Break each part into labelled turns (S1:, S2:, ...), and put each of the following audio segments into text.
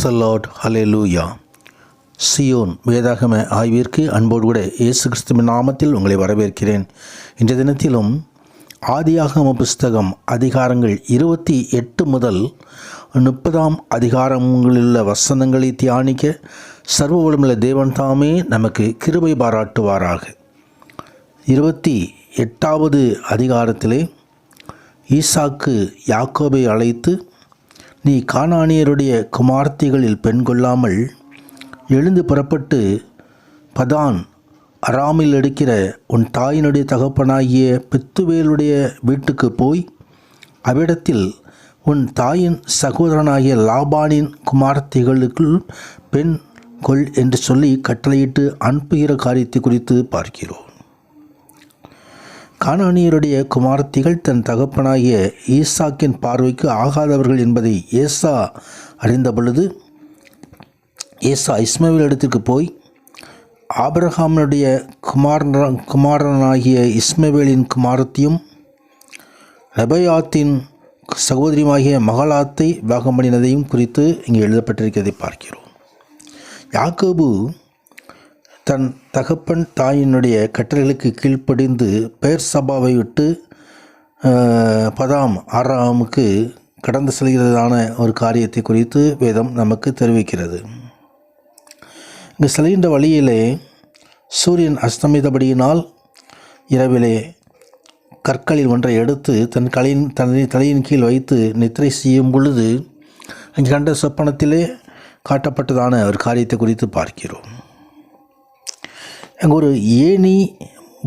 S1: Praise the Lord, hallelujah. Zion வேதாகம ஆய்விற்கு அன்போடு கூட இயேசு கிறிஸ்துவின் நாமத்தில் உங்களை வரவேற்கிறேன். இன்றைய தினத்திலும் ஆதியாகம புஸ்தகம் அதிகாரங்கள் 28 முதல் 30 அதிகாரங்களிலுள்ள வசனங்களை தியானிக்க சர்வ வல்லமையுள்ள தேவன் தாமே நமக்கு கிருபை பாராட்டுவாராக. 28வது அதிகாரத்திலே ஈசாக்கு யாக்கோபை அழைத்து, நீ கானானியருடைய குமார்த்திகளில் பெண் கொள்ளாமல் எழுந்து புறப்பட்டு பதான் அராமில் எடுக்கிற உன் தாயினுடைய தகப்பனாகிய பெத்துவேலுடைய வீட்டுக்கு போய் அவ்விடத்தில் உன் தாயின் சகோதரனாகிய லாபானின் குமார்த்திகளுக்குள் பெண் கொள் என்று சொல்லி கட்டளையிட்டு அனுப்புகிற காரியத்தை குறித்து பார்க்கிறோம். கானானியருடைய குமாரத்திகள் தன் தகப்பனாகிய ஈசாக்கின் பார்வைக்கு ஆகாதவர்கள் என்பதை ஏசா அறிந்த பொழுது ஏசா இஸ்மவேல் இடத்திற்கு போய் ஆபிரகாமுடைய குமாரனாகிய இஸ்மவேலின் குமாரத்தையும் நெபாயாத்தின் சகோதரியுமாகிய மகலாத்தை விவாகம் பண்ணினதையும் குறித்து இங்கே எழுதப்பட்டிருக்கிறதை பார்க்கிறோம். யாக்கோபு தன் தகப்பன் தாயினுடைய கட்டளைகளுக்கு கீழ்ப்படிந்து பெயர்சபாவை விட்டு பதாம் ஆராமுக்கு கடந்து செல்கிறதான ஒரு காரியத்தை குறித்து வேதம் நமக்கு தெரிவிக்கிறது. இங்கு செல்கின்ற வழியிலே சூரியன் அஸ்தமித்தபடியினால் இரவிலே கற்களில் ஒன்றை எடுத்து தன் தலையின் கீழ் வைத்து நித்திரை செய்யும் பொழுது அங்கே கண்ட சொப்பனத்திலே காட்டப்பட்டதான ஒரு காரியத்தை குறித்து பார்க்கிறோம். அங்கே ஒரு ஏணி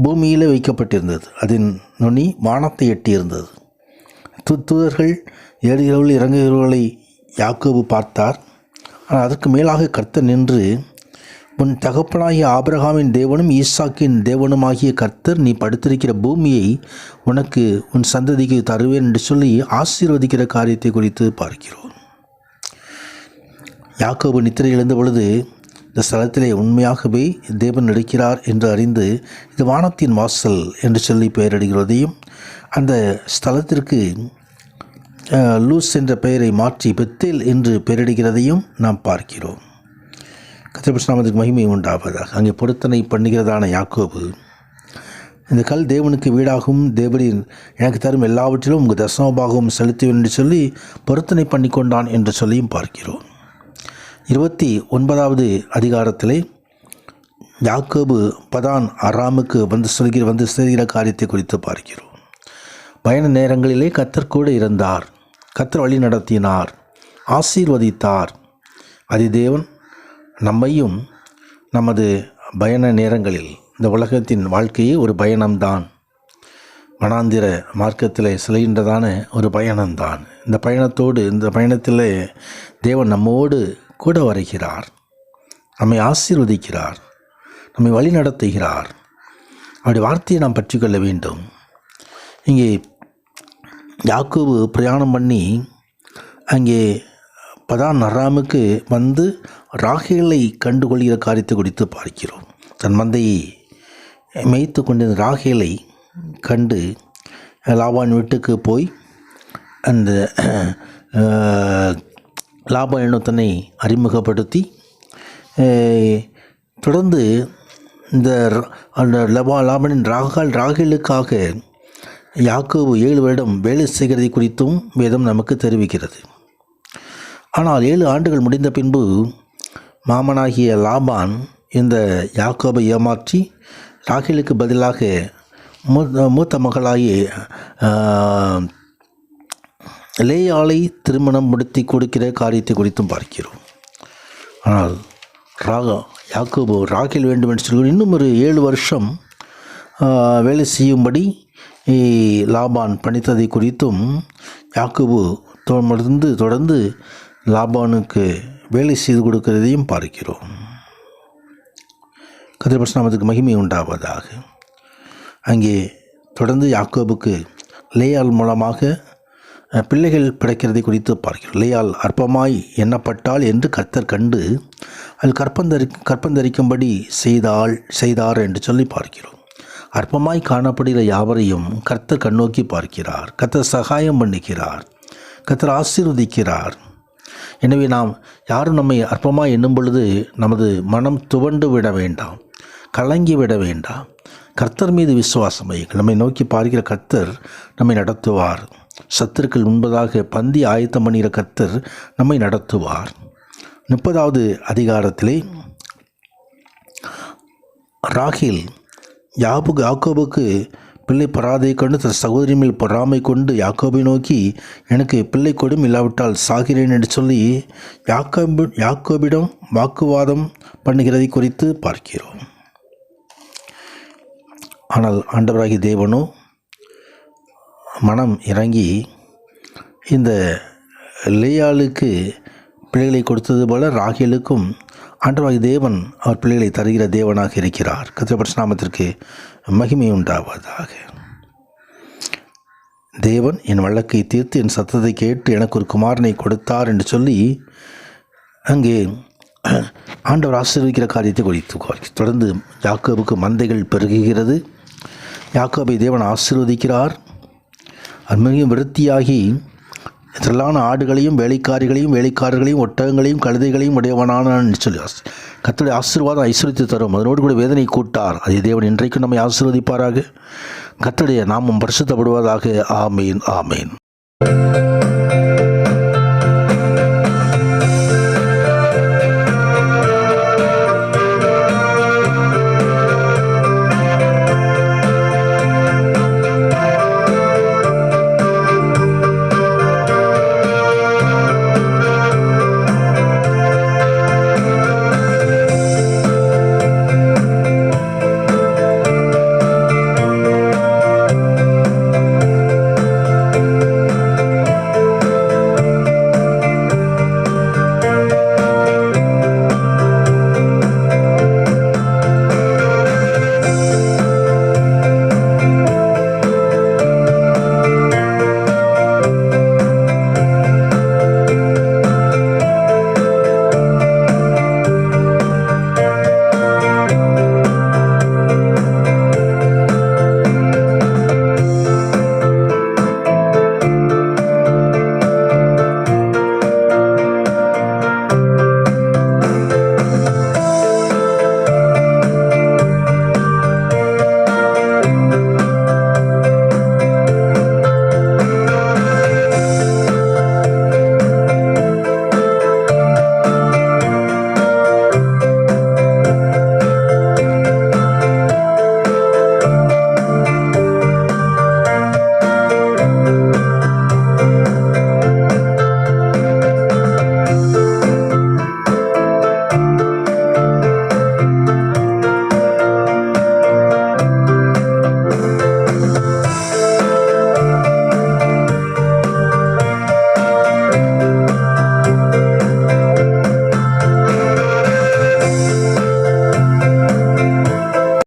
S1: பூமியில் வைக்கப்பட்டிருந்தது. அதன் நுனி வானத்தை எட்டியிருந்தது. தூதர்கள் ஏறுகிறவர்கள் இறங்குகிறவர்களை யாக்கோபு பார்த்தார். ஆனால் அதற்கு மேலாக கர்த்தர் நின்று, உன் தகப்பனாகிய ஆபிரகாமின் தேவனும் ஈசாக்கின் தேவனுமாகிய கர்த்தர் நீ படுத்திருக்கிற பூமியை உனக்கு உன் சந்ததிக்கு தருவேன் என்று சொல்லி ஆசீர்வதிக்கிற காரியத்தை குறித்து பார்க்கிறோம். யாக்கோபு நித்திரை எழுந்த பொழுது இந்த ஸ்தலத்திலே உண்மையாகவே தேவன் இருக்கிறார் என்று அறிந்து இது வானத்தின் வாசல் என்று சொல்லி பெயரிடுகிறதையும், அந்த ஸ்தலத்திற்கு லூஸ் என்ற பெயரை மாற்றி பெத்தேல் என்று பெயரிடுகிறதையும் நாம் பார்க்கிறோம். கர்த்தருடைய நாமத்துக்கு மகிமை உண்டாவதாக. அங்கே பொருத்தனை பண்ணுகிறதான யாக்கோபு, இந்த கல் தேவனுக்கு வீடாகும், தேவனின் எனக்கு தரும் எல்லாவற்றிலும் உங்கள் தசமபாகவும் செலுத்துவேன் என்று சொல்லி பொருத்தனை பண்ணி கொண்டான் என்று சொல்லியும் பார்க்கிறோம். 29வது அதிகாரத்திலே யாக்கோபு பதான் அராமுக்கு வந்து சேர்கிற காரியத்தை குறித்து பார்க்கிறோம். பயண நேரங்களிலே கர்த்தர் கூட இருந்தார், கர்த்தர் வழி நடத்தினார், ஆசீர்வதித்தார். அதிதேவன் நம்மையும் நமது பயண நேரங்களில், இந்த உலகத்தின் வாழ்க்கையே ஒரு பயணம்தான், வனாந்திர மார்க்கத்தில் செல்கின்றதான ஒரு பயணம்தான். இந்த பயணத்தில் தேவன் நம்மோடு கூட வருகிறார், நம்மை ஆசீர்வதிக்கிறார், நம்மை வழி நடத்துகிறார். அவருடைய வார்த்தையை நாம் பற்றி கொள்ள வேண்டும். இங்கே யாக்கோபு பிரயாணம் பண்ணி அங்கே பதான் அராமுக்கு வந்து ராகேலை கண்டுகொள்கிற காரியத்தை குறித்து பார்க்கிறோம். தன் மந்தையை மேய்த்து கொண்டிருந்த ராகேலை கண்டு லாபான் வீட்டுக்கு போய் அந்த லாபான் என்னத்தனை அறிமுகப்படுத்தி தொடர்ந்து இந்த லாபானின் ராகேலுக்காக யாக்கோபு 7 வருடம் வேலை செய்கிறதை குறித்தும் வேதம் நமக்கு தெரிவிக்கிறது. ஆனால் 7 ஆண்டுகள் முடிந்த பின்பு மாமனாகிய லாபான் இந்த யாக்கோபை ஏமாற்றி ராகேலுக்கு பதிலாக மூத்த மகளாகிய லேயாளை திருமணம் முடித்து கொடுக்கிற காரியத்தை குறித்தும் பார்க்கிறோம். ஆனால் யாக்கோபு ராகேல் வேண்டும் என்று சொல்லி இன்னும் ஒரு 7 வருஷம் வேலை செய்யும்படி லாபான் பணித்ததை குறித்தும் யாக்கோபு தொடர்ந்து லாபானுக்கு வேலை செய்து கொடுக்கிறதையும் பார்க்கிறோம். கர்த்தருடைய நாமத்துக்கு மகிமை உண்டாவதாக. அங்கே தொடர்ந்து யாக்கோபுக்கு லேயாள் மூலமாக பிள்ளைகள் பிறக்கிறதை குறித்து பார்க்கிறோம். லேயாள் அற்பமாய் எண்ணப்பட்டாள் என்று கர்த்தர் கண்டு அது கற்பந்தரிக்கும்படி செய்தார் என்று சொல்லி பார்க்கிறோம். அற்பமாய் காணப்படுகிற யாவரையும் கர்த்தர் கண்ணோக்கி பார்க்கிறார், கர்த்தர் சகாயம் பண்ணுகிறார், கர்த்தர் ஆசீர்வதிக்கிறார். எனவே நாம் யாரும் நம்மை அற்பமாக எண்ணும் பொழுது நமது மனம் துவண்டு விட வேண்டாம், கலங்கி விட வேண்டாம். கர்த்தர் மீது விசுவாசம் வையுங்கள். நம்மை நோக்கி பார்க்கிற கர்த்தர் நம்மை நடத்துவார். சத்துருக்கள் முன்பதாக பந்தி ஆயத்தம் பண்ணுகிற கர்த்தர் நம்மை நடத்துவார். 30வது அதிகாரத்திலே ராகேல் யாக்கோபுக்கு பிள்ளை பராதை கொண்டு தன் சகோதரி மேல் பொறாமை கொண்டு யாக்கோபை நோக்கி, எனக்கு பிள்ளை கொடும், இல்லாவிட்டால் சாகிறேன் என்று சொல்லி யாக்கோபிடம் வாக்குவாதம் பண்ணுகிறதை குறித்து பார்க்கிறோம். ஆனால் ஆண்டவராகிய தேவனோ மனம் இறங்கி இந்த லேயாளுக்கு பிள்ளைகளை கொடுத்தது போல ராகேலுக்கும் ஆண்டவராகிய தேவன் அவர் பிள்ளைகளை தருகிற தேவனாக இருக்கிறார். கர்த்தருடைய பரிசுத்த நாமத்திற்கு மகிமை உண்டாவதாக. தேவன் என் வழக்கை தீர்த்து என் சத்தத்தை கேட்டு எனக்கு ஒரு குமாரனை கொடுத்தார் என்று சொல்லி அங்கே ஆண்டவர் ஆசீர்வதிக்கிற காரியத்தை குறித்து தொடர்ந்து யாக்கோபுக்கு மந்தைகள் பெருகுகிறது. யாக்கோபை தேவன் ஆசீர்வதிக்கிறார். அது மிகவும் விருத்தியாகி திரளான ஆடுகளையும் வேலைக்காரர்களையும் ஒட்டகங்களையும் கழுதைகளையும் உடையவனானான் என்று சொல்லி கர்த்தருடைய ஆசீர்வாதம் ஐஸ்வரியத்தை தரும். அதனோடு கூட வேதனை கூட்டார். அதே தேவன் இன்றைக்கும் நம்மை ஆசீர்வதிப்பாராக. கர்த்தருடைய நாமம் பரிசுத்தப்படுவதாக. ஆமேன், ஆமேன்.